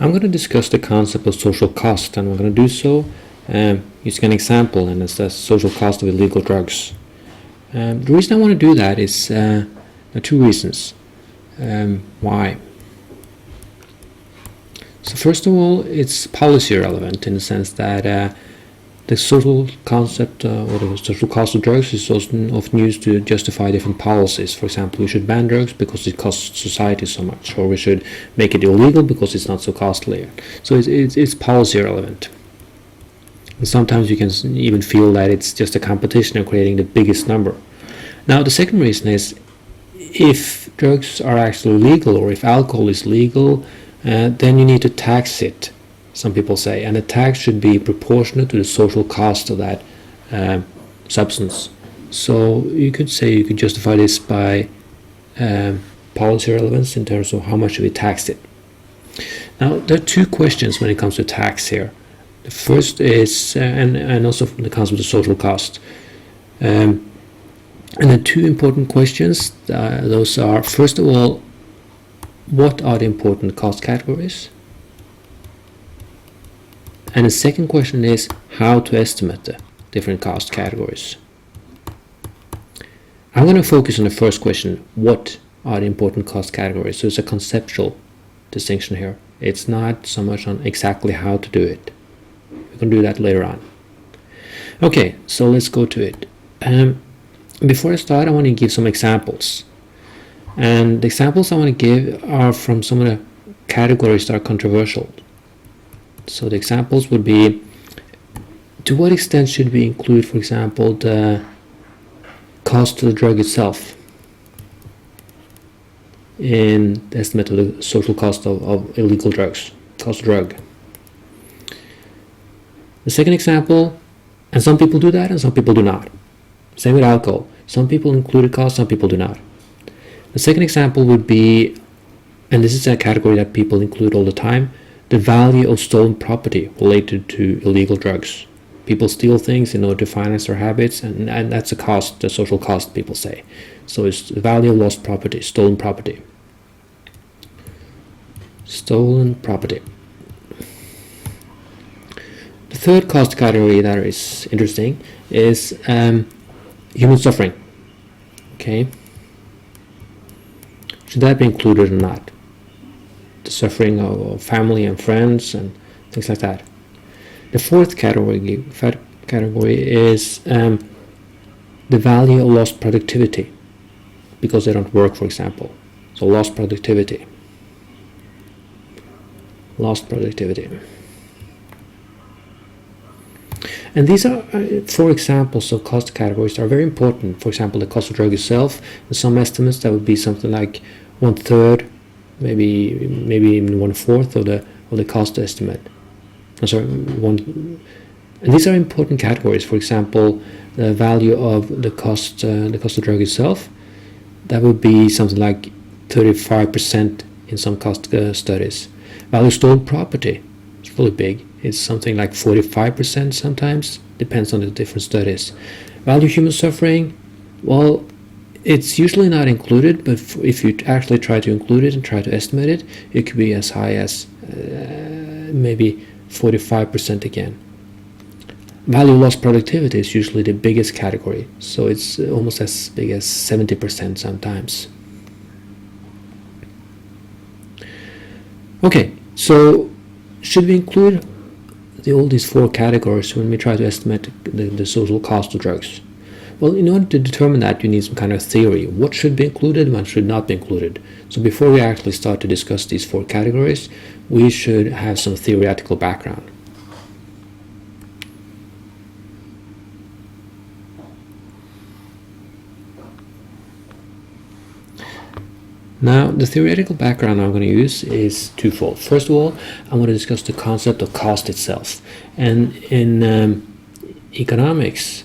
I'm going to discuss the concept of social cost, and I'm going to do so using an example, and it's the social cost of illegal drugs. The reason I want to do that is there are two reasons. Why? So first of all, it's policy relevant in the sense that the social concept or the social cost of drugs is often used to justify different policies. For example, we should ban drugs because it costs society so much, or we should make it illegal because it's not so costly. So it's policy relevant. And sometimes you can even feel that it's just a competition of creating the biggest number. Now, the second reason is if drugs are actually legal, or if alcohol is legal, then you need to tax it, some people say, and the tax should be proportionate to the social cost of that substance. So you could say you could justify this by policy relevance in terms of how much we tax it. Now, there are two questions when it comes to tax here. The first is, and also the concept of social cost. And the two important questions, those are, first of all, what are the important cost categories? And the second question is how to estimate the different cost categories. I'm going to focus on the first question, what are the important cost categories? So it's a conceptual distinction here. It's not so much on exactly how to do it. We can do that later on. Okay, so let's go to it. Before I start, I want to give some examples. And the examples I want to give are from some of the categories that are controversial. So the examples would be, to what extent should we include, for example, the cost of the drug itself in the estimate of the social cost of illegal drugs, cost of drug. The second example, and some people do that and some people do not. Same with alcohol. Some people include a cost, some people do not. The second example would be, and this is a category that people include all the time, the value of stolen property related to illegal drugs. People steal things in order to finance their habits, and that's a cost, the social cost, people say. So it's the value of lost property, stolen property. Stolen property. The third cost category that is interesting is human suffering. Okay. Should that be included or not? The suffering of family and friends and things like that. The fourth category is the value of lost productivity because they don't work, for example. So lost productivity. Lost productivity. And these are four examples of cost categories that are very important. For example, the cost of drug itself. In some estimates, that would be something like 1/3, maybe even 1/4 of the cost estimate. And these are important categories. For example, the value of the cost of drug itself, that would be something like 35% in some cost studies. Value of stolen property, it's really big. It's something like 45% sometimes, depends on the different studies. Value of human suffering, well, it's usually not included, but if you actually try to include it and try to estimate it, it could be as high as maybe 45% again. Value of lost productivity is usually the biggest category, so it's almost as big as 70% sometimes. Okay, so should we include all these four categories when we try to estimate the social cost of drugs? Well, in order to determine that, you need some kind of theory. What should be included, what should not be included? So before we actually start to discuss these four categories, we should have some theoretical background. Now, the theoretical background I'm going to use is twofold. First of all, I'm going to discuss the concept of cost itself. And in economics,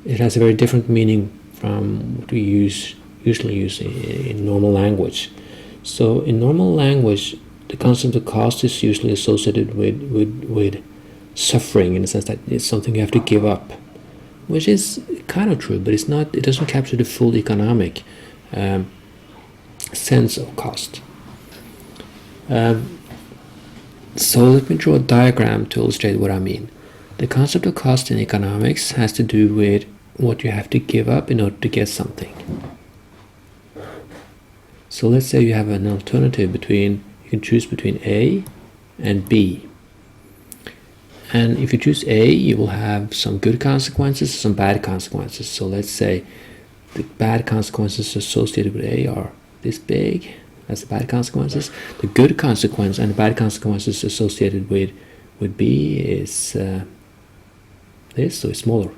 it has a very different meaning from what we usually use in normal language. So in normal language, the concept of cost is usually associated with suffering, in the sense that it's something you have to give up, which is kind of true, but it's not. It doesn't capture the full economic sense of cost. So let me draw a diagram to illustrate what I mean. The concept of cost in economics has to do with what you have to give up in order to get something. So let's say you have an alternative between, you can choose between A and B. And if you choose A, you will have some good consequences, some bad consequences. So let's say the bad consequences associated with A are this big. That's the bad consequences. The good consequence and the bad consequences associated with B is this, so it's smaller.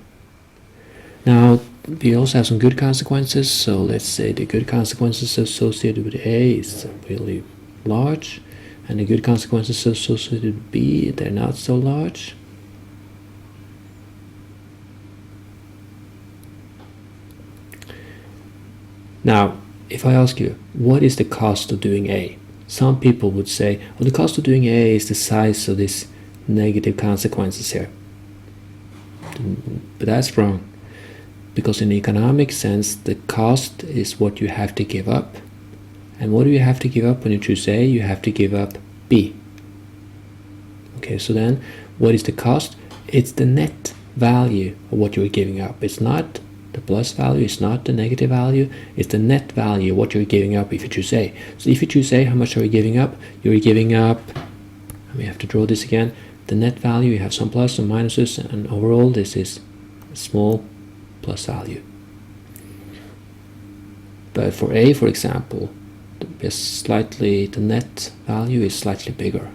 Now, we also have some good consequences. So let's say the good consequences associated with A is really large, and the good consequences associated with B, they're not so large. Now, if I ask you, what is the cost of doing A? Some people would say, well, the cost of doing A is the size of these negative consequences here. But that's wrong. Because in the economic sense, the cost is what you have to give up. And what do you have to give up when you choose A? You have to give up B. Okay, so then what is the cost? It's the net value of what you're giving up. It's not the plus value, it's not the negative value, it's the net value of what you're giving up if you choose A. So if you choose A, how much are you giving up? You're giving up, we have to draw this again, the net value, you have some plus, some minuses, and overall this is a small plus value. But for A, for example, the net value is slightly bigger.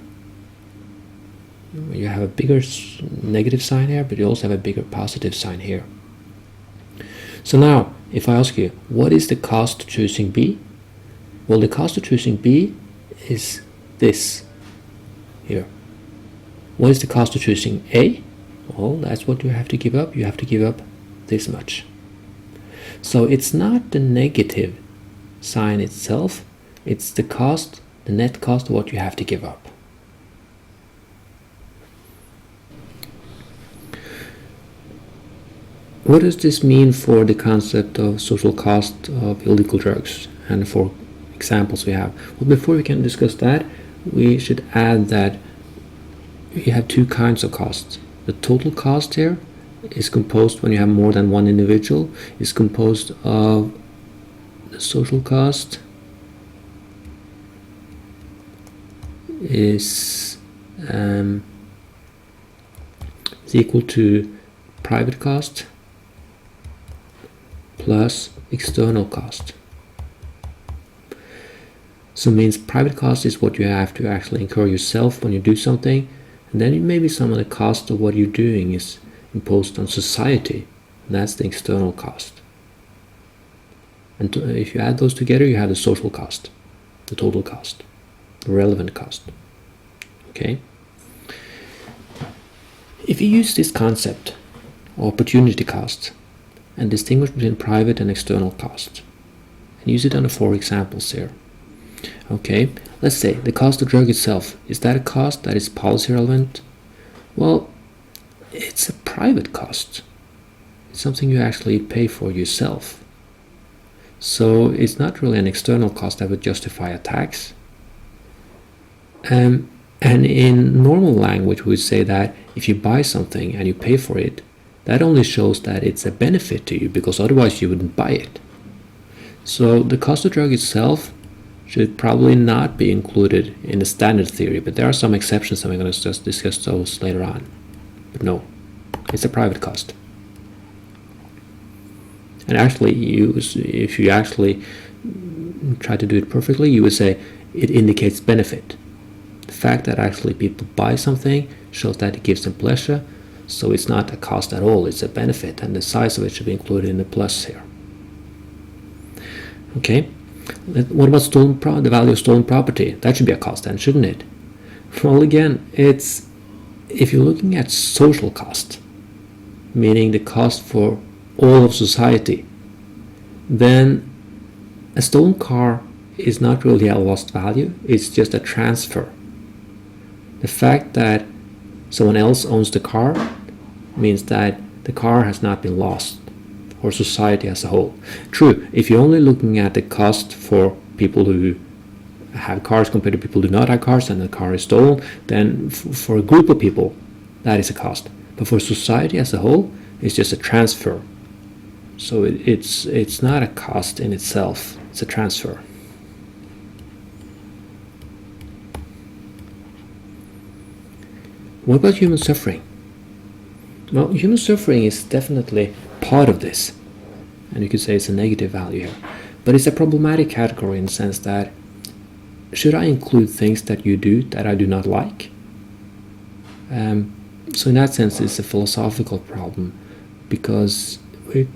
You have a bigger negative sign here, but you also have a bigger positive sign here. So now, if I ask you, what is the cost of choosing B? Well, the cost of choosing B is this here. What is the cost of choosing A? Well, that's what you have to give up. You have to give up this much. So it's not the negative sign itself, it's the cost, the net cost of what you have to give up. What does this mean for the concept of social cost of illegal drugs and for examples we have? Well, before we can discuss that, we should add that you have two kinds of costs. The total cost here is composed, when you have more than one individual, is composed of the social cost is equal to private cost plus external cost. So it means private cost is what you have to actually incur yourself when you do something, and then maybe some of the cost of what you're doing is imposed on society, and that's the external cost. And if you add those together, you have the social cost, the total cost, the relevant cost. Okay? If you use this concept, opportunity cost, and distinguish between private and external cost, and use it on the 4 examples here. Okay, let's say the cost of drug itself, is that a cost that is policy relevant? Well, it's a private cost. It's something you actually pay for yourself. So it's not really an external cost that would justify a tax. And in normal language, we would say that if you buy something and you pay for it, that only shows that it's a benefit to you, because otherwise you wouldn't buy it. So the cost of drug itself should probably not be included in the standard theory, but there are some exceptions and we're going to just discuss those later on. But no, it's a private cost. And actually, if you actually try to do it perfectly, you would say it indicates benefit. The fact that actually people buy something shows that it gives them pleasure, so it's not a cost at all, it's a benefit, and the size of it should be included in the plus here. Okay, what about the value of stolen property? That should be a cost then, shouldn't it? Well, again, it's, if you're looking at social cost, meaning the cost for all of society, then a stolen car is not really a lost value, it's just a transfer. The fact that someone else owns the car means that the car has not been lost, or society as a whole. True, if you're only looking at the cost for people who have cars compared to people who do not have cars, and the car is stolen, then for a group of people, that is a cost. But for society as a whole, it's just a transfer. So it's not a cost in itself, it's a transfer. What about human suffering? Well, human suffering is definitely part of this, and you could say it's a negative value here. But it's a problematic category in the sense that, should I include things that you do that I do not like? So in that sense, it's a philosophical problem, because we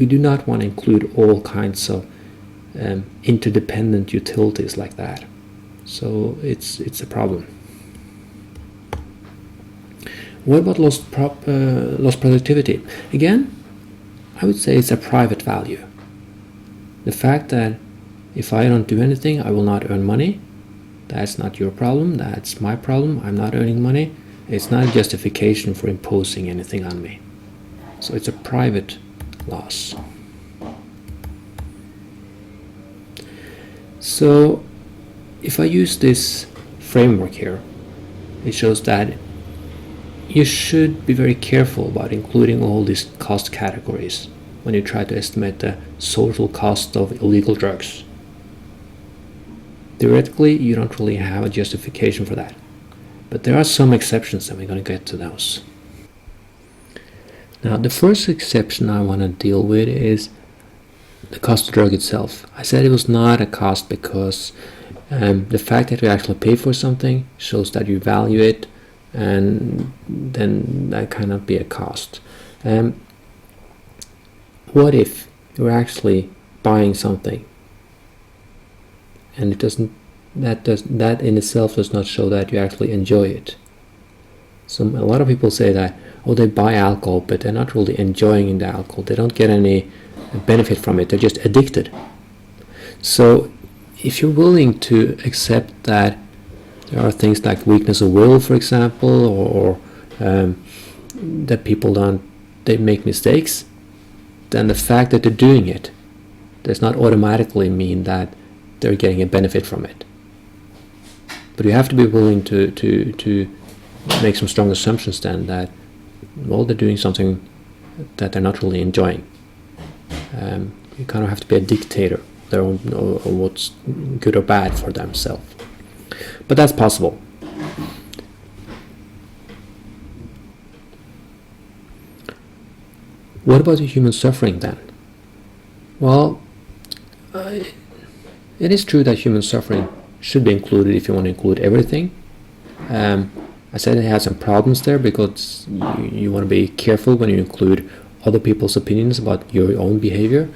do not want to include all kinds of interdependent utilities like that. So it's a problem. What about lost productivity? Again, I would say it's a private value. The fact that if I don't do anything, I will not earn money, that's not your problem, that's my problem. I'm not earning money. It's not a justification for imposing anything on me. So it's a private loss. So if I use this framework here, it shows that you should be very careful about including all these cost categories when you try to estimate the social cost of illegal drugs. Theoretically, you don't really have a justification for that. But there are some exceptions, and we're going to get to those. Now, the first exception I want to deal with is the cost of the drug itself. I said it was not a cost because the fact that you actually pay for something shows that you value it, and then that cannot be a cost. What if you're actually buying something and it doesn't, that in itself does not show that you actually enjoy it? So a lot of people say that, oh, they buy alcohol, but they're not really enjoying the alcohol. They don't get any benefit from it. They're just addicted. So if you're willing to accept that there are things like weakness of will, for example, or that people they make mistakes, then the fact that they're doing it does not automatically mean that they're getting a benefit from it. But you have to be willing to make some strong assumptions then that, well, they're doing something that they're not really enjoying. You kind of have to be a dictator of their own, or what's good or bad for themselves. But that's possible. What about the human suffering then? Well, it is true that human suffering should be included if you want to include everything. I said it has some problems there because you want to be careful when you include other people's opinions about your own behavior.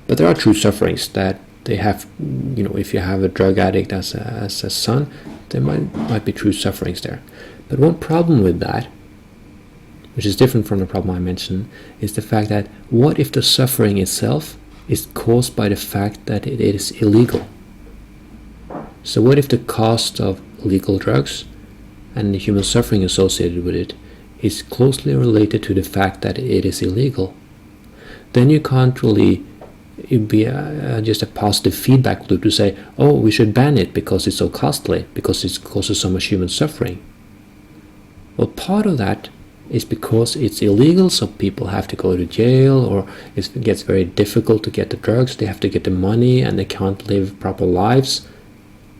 But there are true sufferings that they have. If you have a drug addict as a son, there might be true sufferings there. But one problem with that, which is different from the problem I mentioned, is the fact that what if the suffering itself is caused by the fact that it is illegal? So what if the cost of illegal drugs and the human suffering associated with it is closely related to the fact that it is illegal? Then you can't really be just a positive feedback loop to say, oh, we should ban it because it's so costly, because it causes so much human suffering. Well, part of that is because it's illegal, so people have to go to jail, or it gets very difficult to get the drugs, they have to get the money, and they can't live proper lives.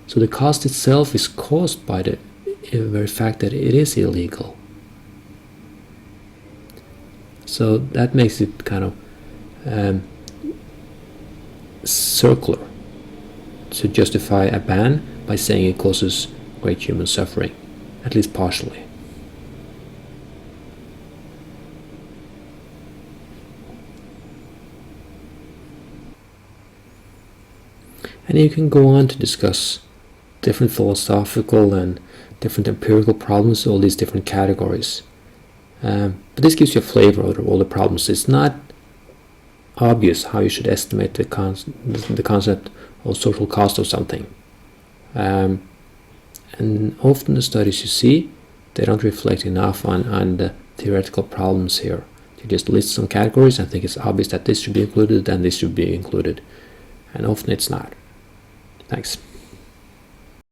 So the cost itself is caused by the very fact that it is illegal. So that makes it kind of circular to justify a ban by saying it causes great human suffering, at least partially. And you can go on to discuss different philosophical and different empirical problems, all these different categories. But this gives you a flavor of all the problems. It's not obvious how you should estimate the concept of social cost of something. And often the studies you see, they don't reflect enough on the theoretical problems here. You just list some categories and think it's obvious that this should be included and this should be included. And often it's not. Thanks.